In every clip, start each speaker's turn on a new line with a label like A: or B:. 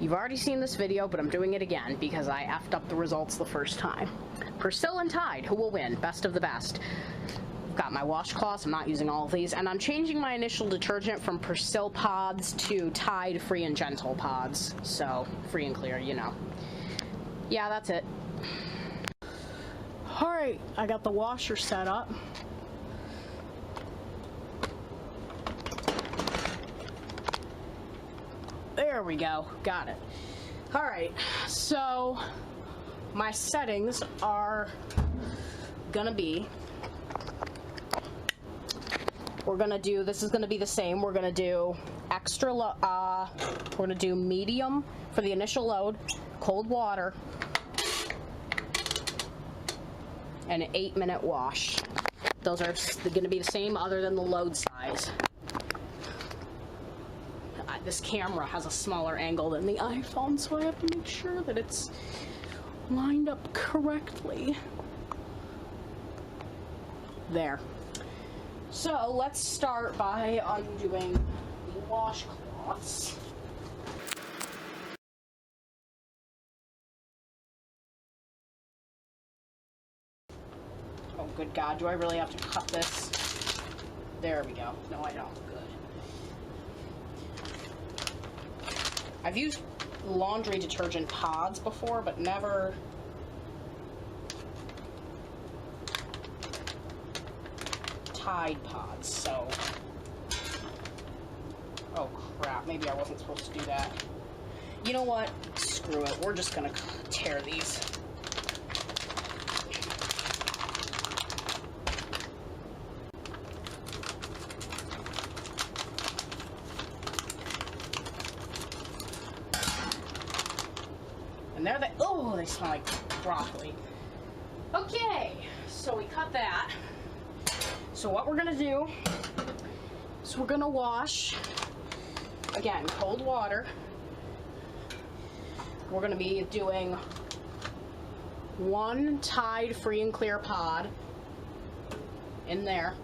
A: You've already seen this video, but I'm doing it again because I effed up the results the first time. Persil and Tide, who will win? Best of the best. I've got my washcloths, I'm not using all of these, and I'm changing my initial detergent from Persil pods to Tide Free and Gentle pods. So, free and clear, you know. Yeah, that's it. Alright, I got the washer set up. There we go, got it. Alright, so my settings are gonna be, this is gonna be the same. We're gonna do we're gonna do medium for the initial load, cold water, and an 8-minute wash. Those are gonna be the same other than the load size. This camera has a smaller angle than the iPhone, so I have to make sure that it's lined up correctly. There. So let's start by undoing the washcloths. Oh, good God, do I really have to cut this? There we go. No, I don't. Good. I've used laundry detergent pods before, but never Tide pods, so... Oh crap, maybe I wasn't supposed to do that. You know what? Screw it, we're just gonna tear these. And there they, oh, they smell like broccoli. Okay, so we cut that. So what we're gonna do is we're gonna wash, again, cold water. We're gonna be doing 1 Tide Free and Clear pod in there.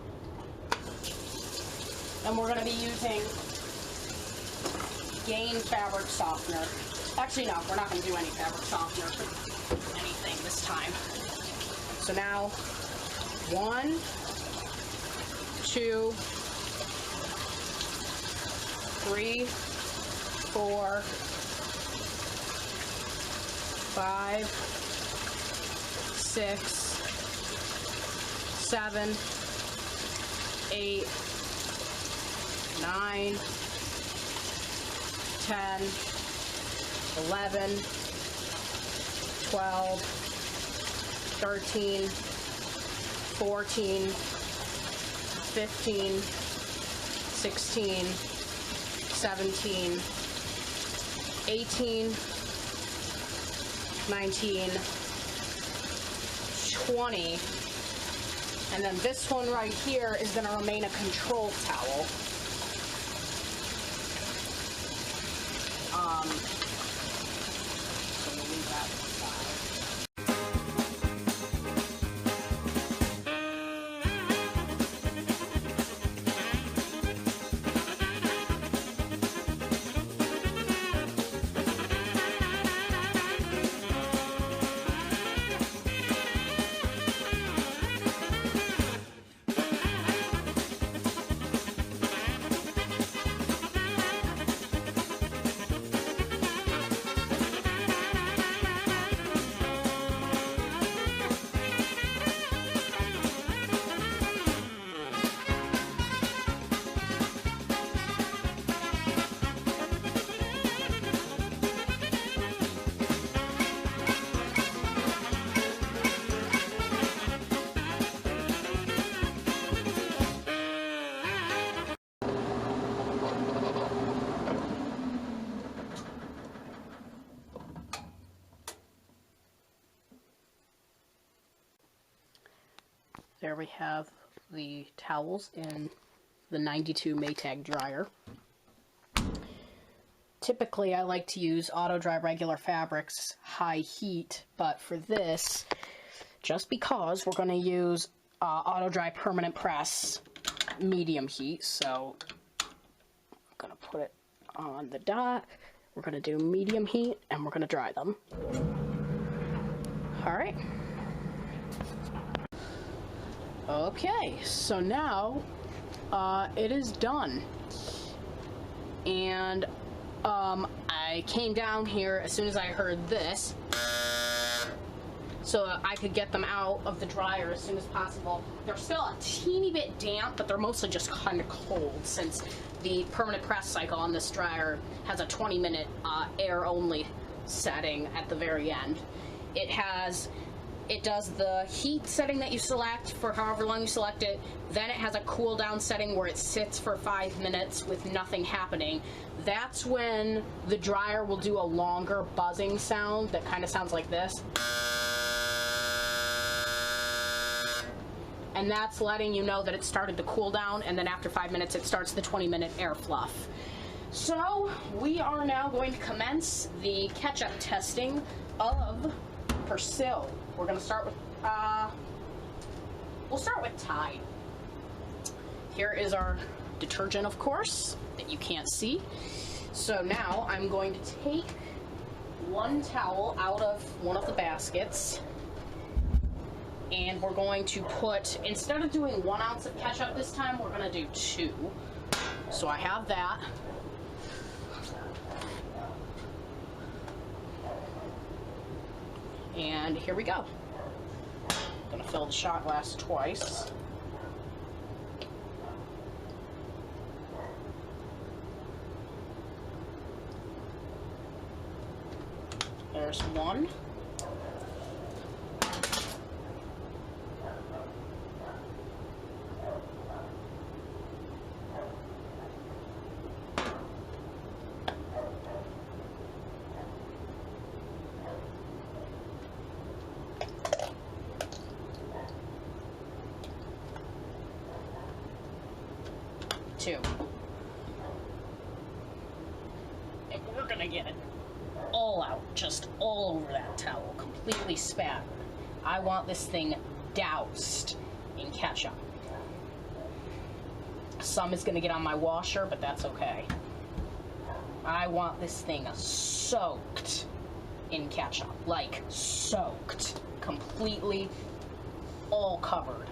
A: And we're gonna be using Gain fabric softener. Actually, no, we're not going to do any fabric softener for anything this time. So now, 1, 2, 3, 4, 5, 6, 7, 8, 9, 10, 11, 12, 13, 14, 15, 16, 17, 18, 19, 20, and then this one right here is going to remain a control towel. So we'll leave that aside. There we have the towels in the 92 Maytag dryer. Typically I like to use auto dry regular fabrics high heat, but for this, just because we're going to use auto dry permanent press medium heat, so I'm going to put it on the dot. We're gonna do medium heat and we're gonna dry them. All right. Okay, so now it is done. And I came down here as soon as I heard this, so I could get them out of the dryer as soon as possible. They're still a teeny bit damp, but they're mostly just kind of cold, since the permanent press cycle on this dryer has a 20-minute air-only setting at the very end. It does the heat setting that you select for however long you select it, then it has a cool down setting where it sits for 5 minutes with nothing happening. That's when the dryer will do a longer buzzing sound that kind of sounds like this. And that's letting you know that it started to cool down, and then after 5 minutes it starts the 20-minute air fluff. So we are now going to commence the ketchup testing of Persil. We're going to start with, we'll start with Tide. Here is our detergent, of course, that you can't see. So now I'm going to take one towel out of one of the baskets, and we're going to put, instead of doing 1 ounce of ketchup this time, we're going to do 2. So I have that. And here we go. I'm gonna fill the shot glass twice. There's one. Two. And we're gonna get it all out, just all over that towel, completely spattered. I want this thing doused in ketchup. Some is gonna get on my washer, but that's okay. I want this thing soaked in ketchup, like soaked, completely all covered.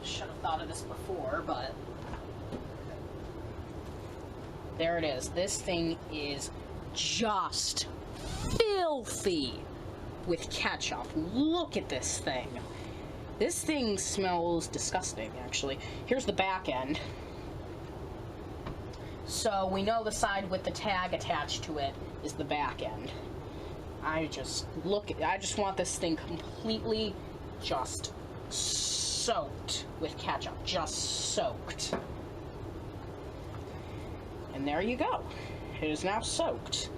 A: Should have thought of this before, but there it is. This thing is just filthy with ketchup. Look at this thing. This thing smells disgusting, actually. Here's the back end. So we know the side with the tag attached to it is the back end. I just want this thing completely just soaked with ketchup, just soaked. And there you go. It is now soaked.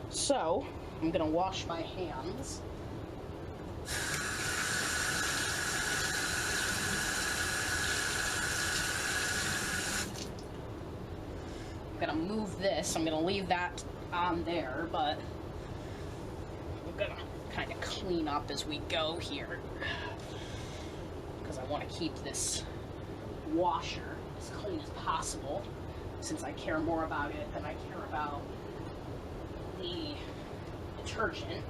A: So, I'm gonna wash my hands. I'm gonna move this. I'm gonna leave that on there, but I'm gonna kind of clean up as we go here, because I want to keep this washer as clean as possible, since I care more about it than I care about the detergent.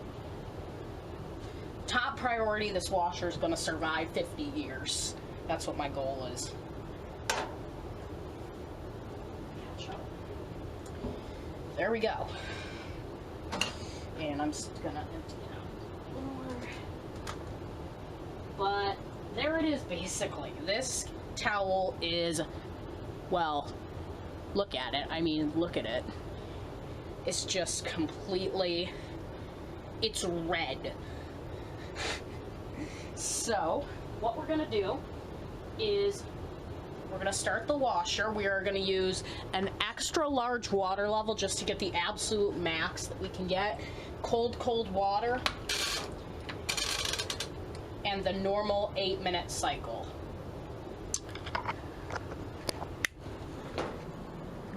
A: Top priority, this washer is going to survive 50 years. That's what my goal is. There we go. And I'm just going to empty it out more. But there it is, basically. This towel is, well, look at it. I mean, look at it. It's just completely, it's red. So, what we're gonna do is we're gonna start the washer. We are gonna use an extra large water level just to get the absolute max that we can get. Cold water. And the normal 8-minute cycle.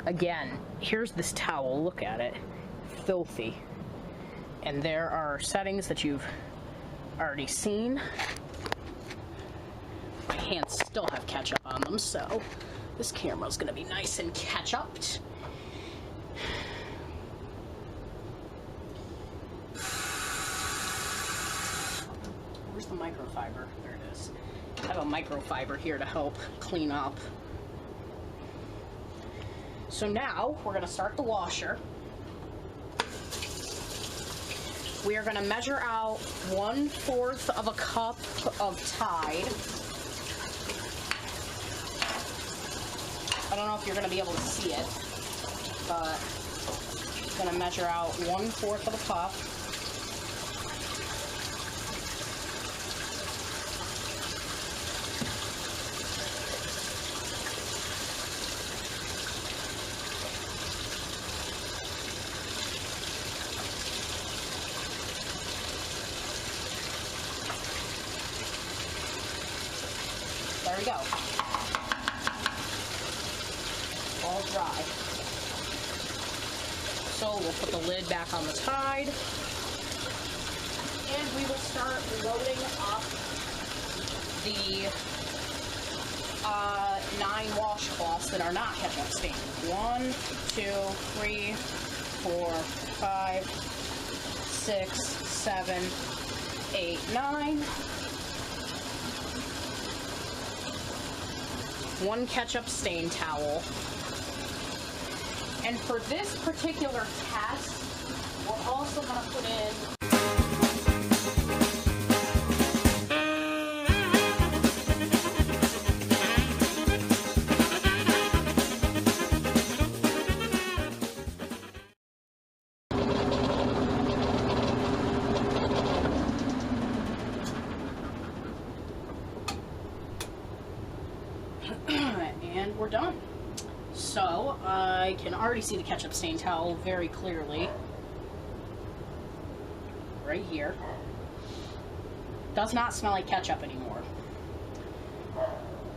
A: Again, here's this towel. Look at it. Filthy. And there are settings that you've already seen. My hands still have ketchup on them, so this camera's gonna be nice and ketchuped. Where's the microfiber? There it is. I have a microfiber here to help clean up. So now we're gonna start the washer. We are gonna measure out 1/4 of a cup of Tide. I don't know if you're gonna be able to see it, but I'm gonna measure out 1/4 of a cup. There we go. All dry. So we'll put the lid back on the Tide, and we will start loading up the 9 washcloths that are not ketchup stained. 1, 2, 3, 4, 5, 6, 7, 8, 9. 1 ketchup stain towel. And for this particular test, we're also going to put in and we're done. So I can already see the ketchup stain towel very clearly right here. Does not smell like ketchup anymore.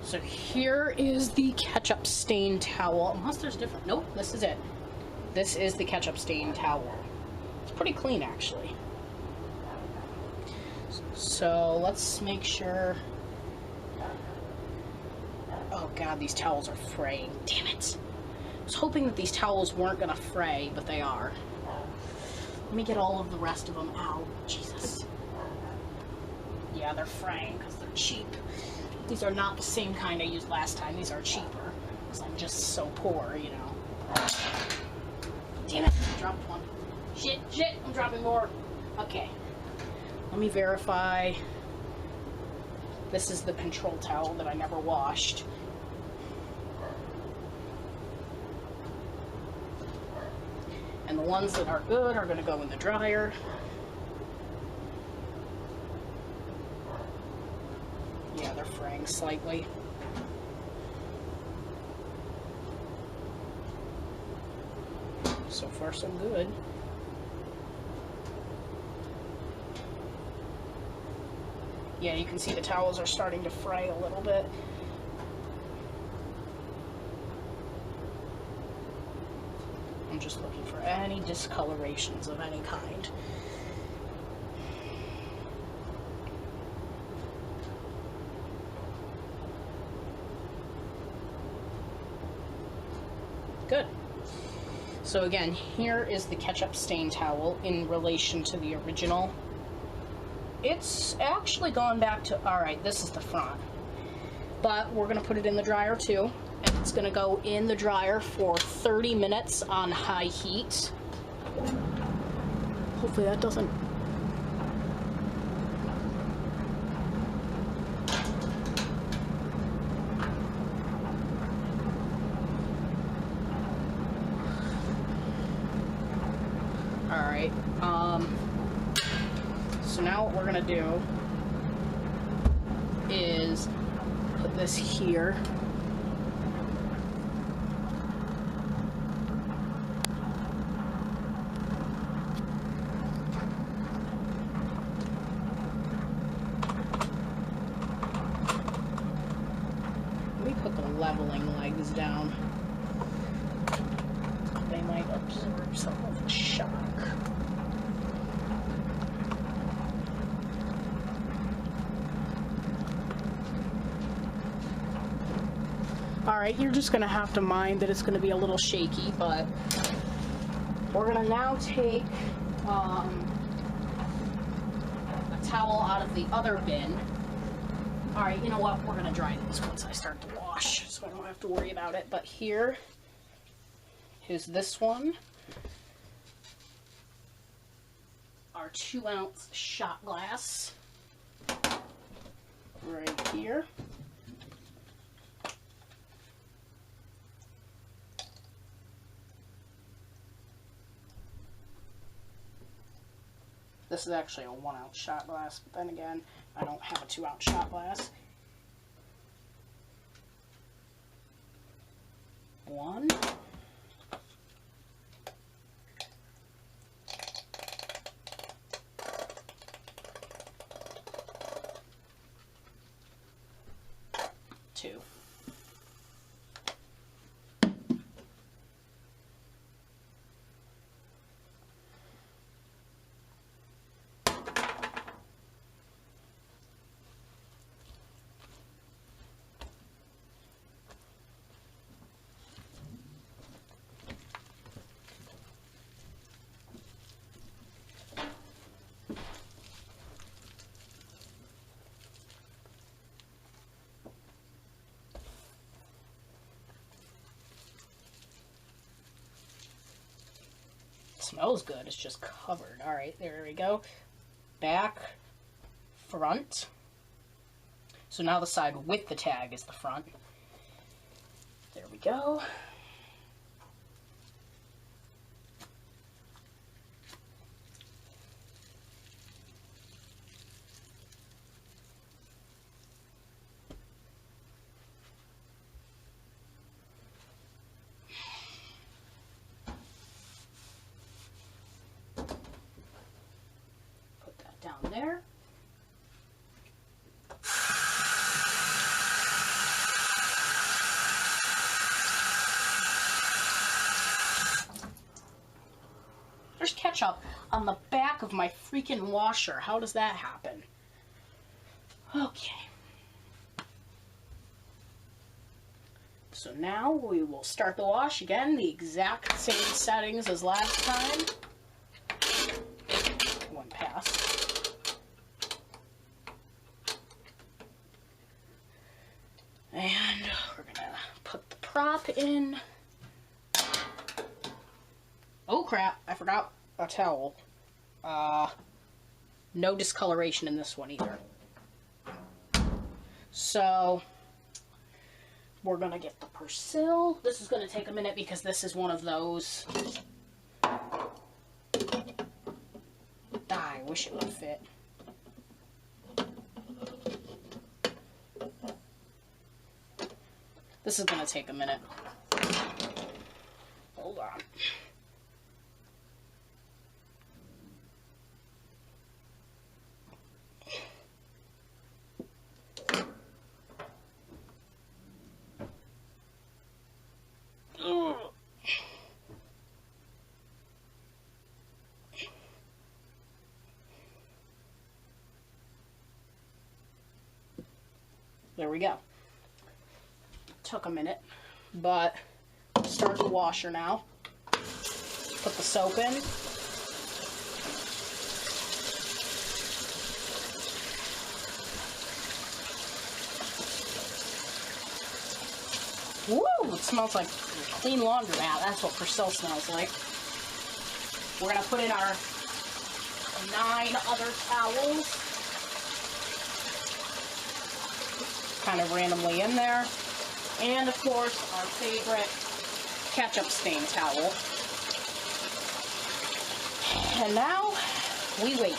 A: So here is the ketchup stain towel, unless there's different. Nope, this is it. This is the ketchup stain towel. It's pretty clean, actually. So let's make sure. Oh god, these towels are fraying. Damn it. I was hoping that these towels weren't gonna fray, but they are. Let me get all of the rest of them out. Jesus. Yeah, they're fraying because they're cheap. These are not the same kind I used last time. These are cheaper because I'm just so poor, you know. Damn it, I dropped one. Shit, I'm dropping more. Okay. Let me verify. This is the control towel that I never washed. And the ones that are good are going to go in the dryer. Yeah, they're fraying slightly. So far, so good. Yeah, you can see the towels are starting to fray a little bit. I'm just looking for any discolorations of any kind. Good. So again, here is the ketchup stain towel in relation to the original. It's actually gone back to, alright, this is the front. But we're going to put it in the dryer too. And it's going to go in the dryer for 30 minutes on high heat. Hopefully that doesn't... Alright, so now what we're going to do is put this here. Let me put the leveling legs down. they might absorb some of the shock. Alright, you're just going to have to mind that it's going to be a little shaky, but we're going to now take a towel out of the other bin. Alright, you know what? We're going to dry these once I start to wash, so I don't have to worry about it. But here's this one. Our 2-ounce shot glass. Right here. This is actually a 1-ounce shot glass, but then again, I don't have a 2-ounce shot glass. 1. 2. Smells good, it's just covered. Alright, there we go. Back, front. So now the side with the tag is the front. There we go. Down there. There's ketchup on the back of my freaking washer. How does that happen? Okay. So now we will start the wash again, the exact same settings as last time. One pass. And we're gonna put the prop in. Oh crap, I forgot a towel. No discoloration in this one either. So, we're gonna get the Persil. This is gonna take a minute because this is one of those. I wish it would fit. This is gonna take a minute. Hold on. There we go. Took a minute, but start the washer now. Put the soap in. Woo! It smells like clean laundromat. That's what Persil smells like. We're gonna put in our 9 other towels. Kind of randomly in there. And of course, our favorite ketchup stain towel. And now, we wait.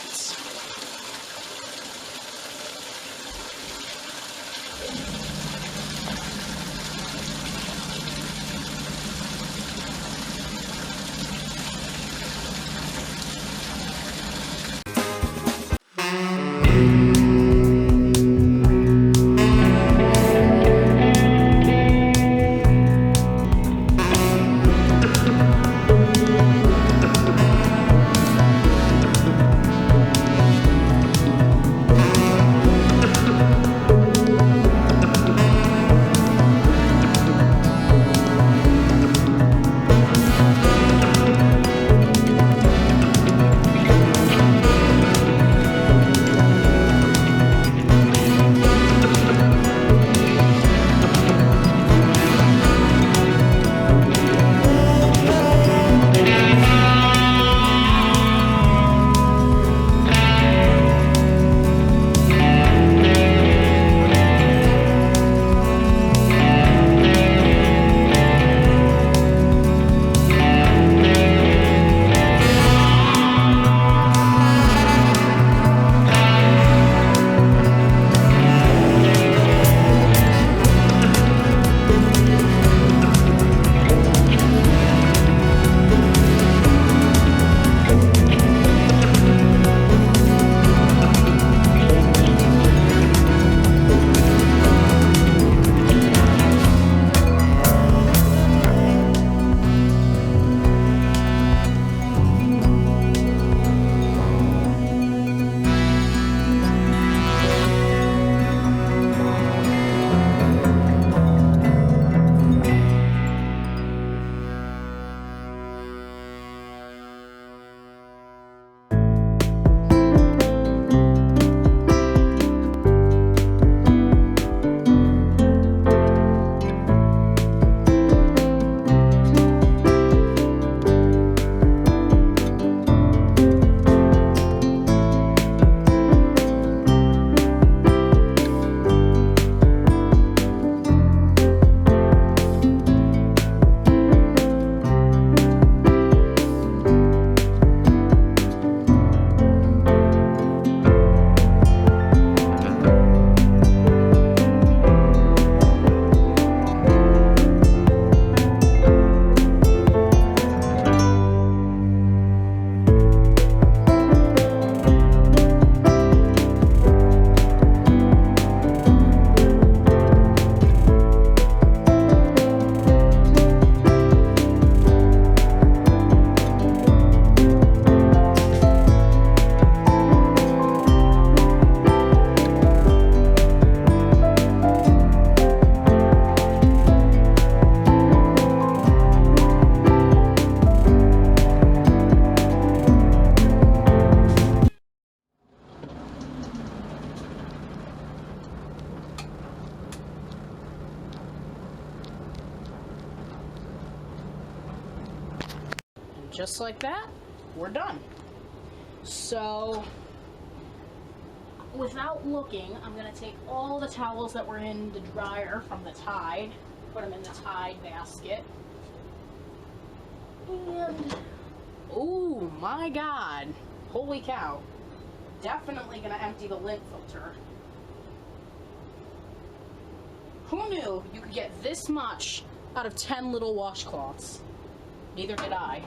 A: just like that, we're done. So, without looking, I'm going to take all the towels that were in the dryer from the Tide, put them in the Tide basket. And, oh my god, holy cow. Definitely going to empty the lint filter. Who knew you could get this much out of 10 little washcloths? Neither did I.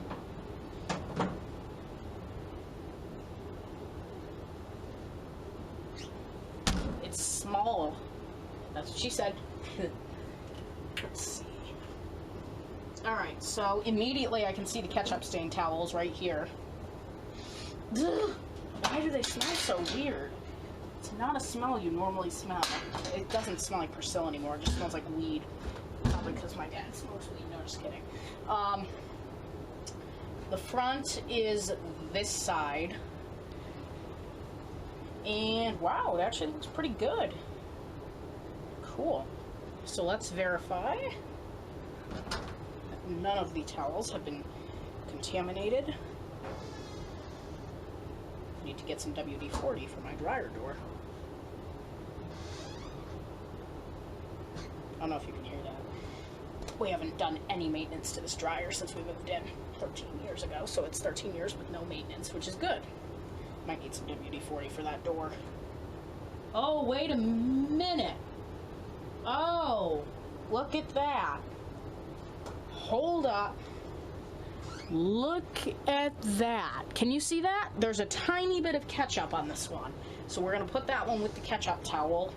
A: It's small. That's what she said. Let's see. Alright, so immediately I can see the ketchup stained towels right here. Ugh, why do they smell so weird? It's not a smell you normally smell. It doesn't smell like Persil anymore. It just smells like weed. Probably because my dad smokes weed. No, just kidding. The front is this side. And wow, it actually looks pretty good. Cool. So let's verify that none of the towels have been contaminated. I need to get some WD-40 for my dryer door. I don't know if you can hear that. We haven't done any maintenance to this dryer since we moved in 13 years ago, so it's 13 years with no maintenance, which is good. Might need some WD-40 for that door. Oh, wait a minute. Oh, look at that. Hold up. Look at that. Can you see that? There's a tiny bit of ketchup on this one. So we're going to put that one with the ketchup towel.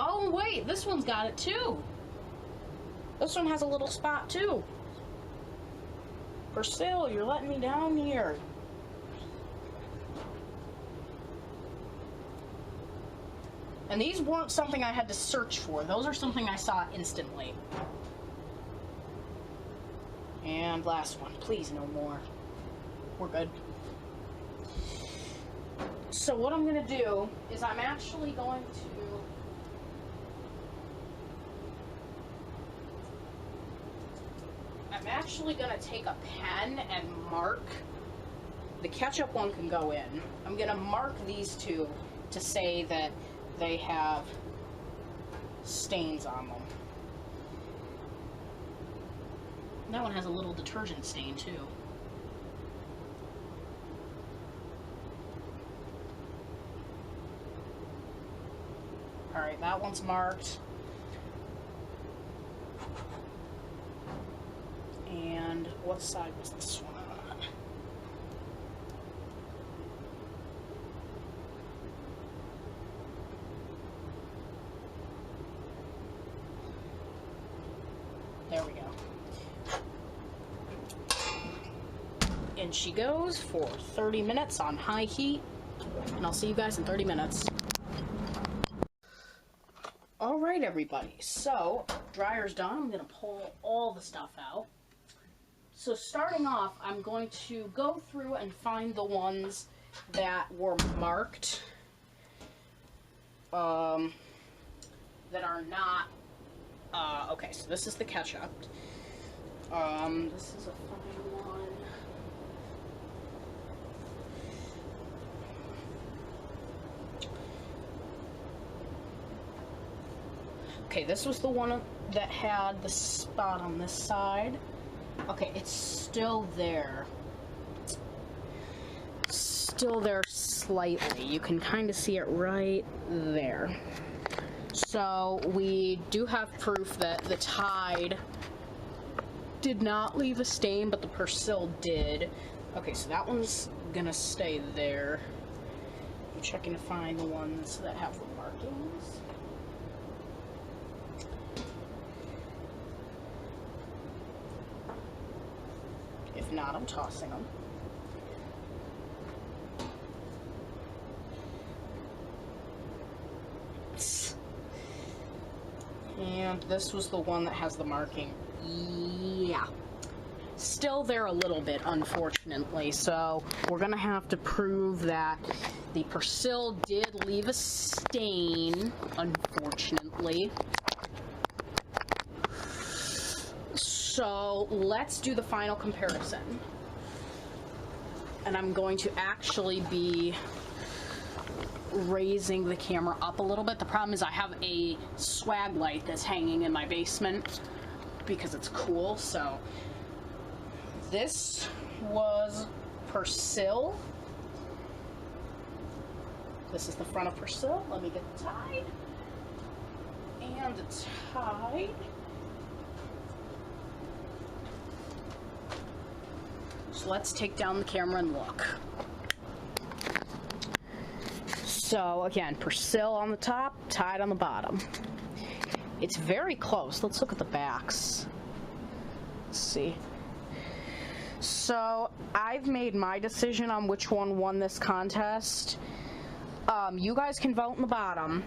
A: Oh, wait, this one's got it too. This one has a little spot too. Persil, you're letting me down here. And these weren't something I had to search for. Those are something I saw instantly. And last one. Please, no more. We're good. So what I'm going to do is I'm actually going to... take a pen and mark. The ketchup one can go in. I'm going to mark these two to say that they have stains on them. That one has a little detergent stain too. Alright, that one's marked. And what side was this one on? There we go. In she goes for 30 minutes on high heat, and I'll see you guys in 30 minutes. Alright everybody, so dryer's done. I'm going to pull all the stuff out. So starting off, I'm going to go through and find the ones that were marked, that are not, okay, so this is the ketchup. This is a fine one. Okay, this was the one that had the spot on this side. Okay, it's still there. Still there slightly. You can kind of see it right there. So we do have proof that the Tide did not leave a stain, but the Persil did. Okay, so that one's gonna stay there. I'm checking to find the ones that have the markings. If not, I'm tossing them. And this was the one that has the marking. Yeah. still there a little bit, unfortunately. So we're gonna have to prove that the Persil did leave a stain, unfortunately. So let's do the final comparison. And I'm going to actually be raising the camera up a little bit. The problem is I have a swag light that's hanging in my basement because it's cool. So this was Persil. This is the front of Persil. Let me get the Tide. And the Tide. So let's take down the camera and look. So again, Persil on the top, Tide on the bottom. It's very close. Let's look at the backs. Let's see. So I've made my decision on which one won this contest. You guys can vote in the bottom.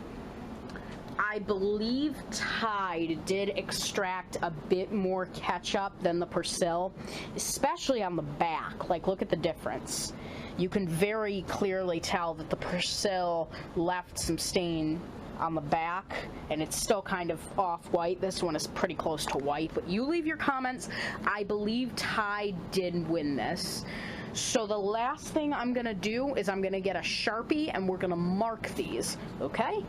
A: I believe Tide did extract a bit more ketchup than the Persil, especially on the back. Like, look at the difference. You can very clearly tell that the Persil left some stain on the back, and it's still kind of off-white. This one is pretty close to white, but you leave your comments. I believe Tide did win this. So the last thing I'm gonna do is I'm gonna get a Sharpie and we're gonna mark these, okay?